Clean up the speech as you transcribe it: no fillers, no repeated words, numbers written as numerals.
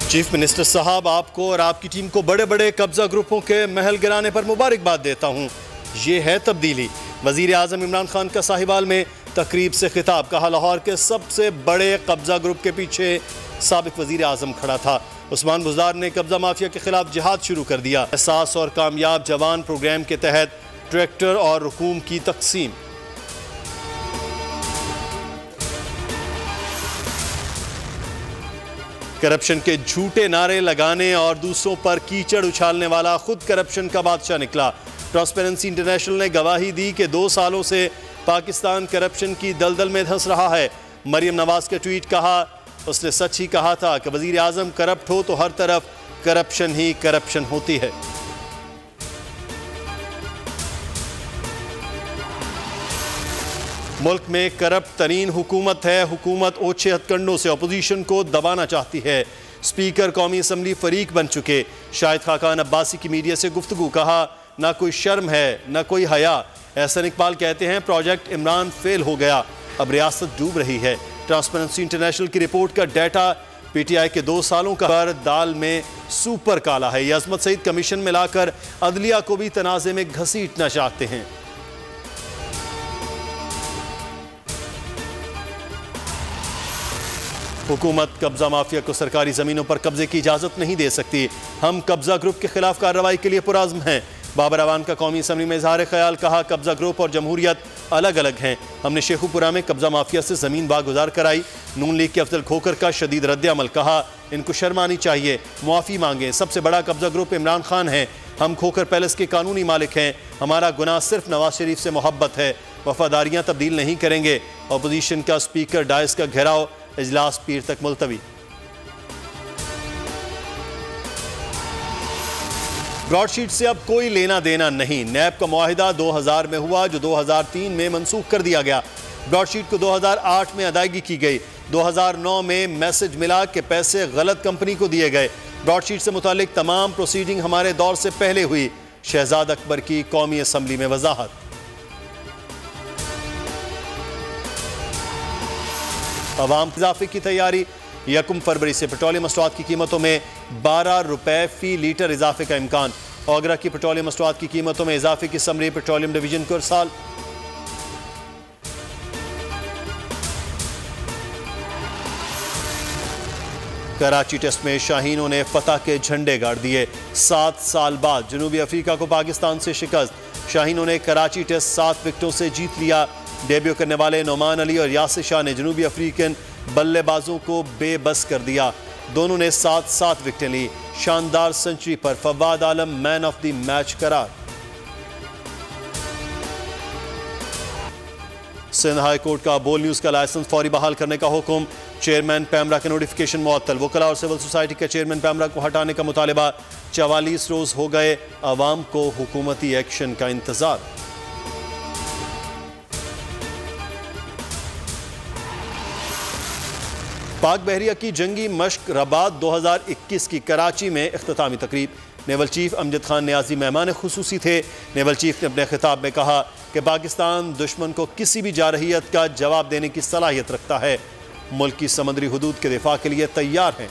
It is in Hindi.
चीफ मिनिस्टर साहब, आपको और आपकी टीम को बड़े बड़े कब्जा ग्रुपों के महल गिराने पर मुबारकबाद देता हूँ। ये है तब्दीली। वजीर आजम इमरान खान का साहिवाल में तकरीब से खिताब। कहा, लाहौर के सबसे बड़े कब्जा ग्रुप के पीछे साबिक वजीर आजम खड़ा था। उस्मान बुज़दार ने कब्जा माफिया के खिलाफ जिहाद शुरू कर दिया। एहसास और कामयाब जवान प्रोग्राम के तहत ट्रैक्टर और रकूम की तकसीम। करप्शन के झूठे नारे लगाने और दूसरों पर कीचड़ उछालने वाला खुद करप्शन का बादशाह निकला। ट्रांसपेरेंसी इंटरनेशनल ने गवाही दी कि 2 सालों से पाकिस्तान करप्शन की दलदल में धंस रहा है। मरियम नवाज के ट्वीट, कहा उसने सच ही कहा था कि वजीर आजम करप्ट हो तो हर तरफ करप्शन ही करप्शन होती है। मुल्क में करप्ट तरीन हुकूमत है। हुकूमत ओछे हथकंडों से अपोजिशन को दबाना चाहती है। स्पीकर कौमी असम्बली फरीक बन चुके। शाहिद खाकान अब्बासी की मीडिया से गुफ्तगू, कहा ना कोई शर्म है ना कोई हया। एहसन इकबाल कहते हैं प्रोजेक्ट इमरान फेल हो गया, अब रियासत डूब रही है। ट्रांसपेरेंसी इंटरनेशनल की रिपोर्ट का डाटा पीटीआई के 2 सालों का पर दाल में सुपर काला है। ये अजमत सईद कमीशन में लाकर अदलिया को भी तनाज़े में घसीटना चाहते हैं। हुकूमत कब्जा माफिया को सरकारी जमीनों पर कब्जे की इजाजत नहीं दे सकती। हम कब्जा ग्रुप के खिलाफ कार्रवाई के लिए पुराज़्म हैं। बाबर अवान का कौमी असम्बली में इजहार ख्याल, कहा कब्जा ग्रुप और जमहूरियत अलग अलग हैं। हमने शेखुपुरा में कब्जा माफिया से ज़मीन बागुजार कराई। नून लीग के अफजल खोकर का शदीद रद्द-ए-अमल, कहा इनको शर्म आनी चाहिए, मुआफ़ी मांगे। सबसे बड़ा कब्जा ग्रुप इमरान खान है। हम खोकर पैलेस के कानूनी मालिक हैं। हमारा गुनाह सिर्फ नवाज शरीफ से मोहब्बत है, वफादारियाँ तब्दील नहीं करेंगे। अपोजिशन का स्पीकर डायस का घेराव, इजलास पीर तक मुलतवी। ब्रॉडशीट से अब कोई लेना देना नहीं। नैब का मुआहिदा 2000 में हुआ जो 2003 में मनसूख कर दिया गया। ब्रॉडशीट को 2008 में अदायगी की गई। 2009 में मैसेज मिला कि पैसे गलत कंपनी को दिए गए। ब्रॉडशीट से मुतालिक तमाम प्रोसीडिंग हमारे दौर से पहले हुई। शहजाद अकबर की कौमी असम्बली में वजाहत। अवाम इजाफे की तैयारी। 1 फरवरी से पेट्रोलियम मसनूआत की कीमतों में 12 रुपए फी लीटर इजाफे का इम्कान। ओगरा की पेट्रोलियम मसनूआत की कीमतों में इजाफे की समरी पेट्रोलियम डिवीजन को इरसाल। कराची टेस्ट में शाहीनों ने फतह के झंडे गाड़ दिए। 7 साल बाद जनूबी अफ्रीका को पाकिस्तान से शिकस्त। शाहीनों ने कराची टेस्ट 7 विकेटों से जीत लिया। डेब्यू करने वाले नोमान अली और यासिर शाह ने जनूबी अफ्रीकन बल्लेबाजों को बेबस कर दिया। दोनों ने 7-7 विकेटें ली। शानदार सेंचुरी पर फवाद आलम मैन ऑफ द मैच करार। सिंध हाई कोर्ट का बोल न्यूज का लाइसेंस फौरी बहाल करने का हुक्म। चेयरमैन पैमरा का नोटिफिकेशन मुअत्तल। वकला और सिविल सोसाइटी के चेयरमैन पैमरा को हटाने का मुतालिबा। 44 रोज हो गए, अवाम को हुकूमती एक्शन का इंतजार। पाक बहरिया की जंगी मश्क रबात 2021 की कराची में इख्तितामी तकरीब। नेवल चीफ अमजद खान नियाजी मेहमान खुसूसी थे। नेवल चीफ ने अपने खिताब में कहा कि पाकिस्तान दुश्मन को किसी भी जारहियत का जवाब देने की सलाहियत रखता है। मुल्क की समुद्री हुदूद के दिफा के लिए तैयार हैं।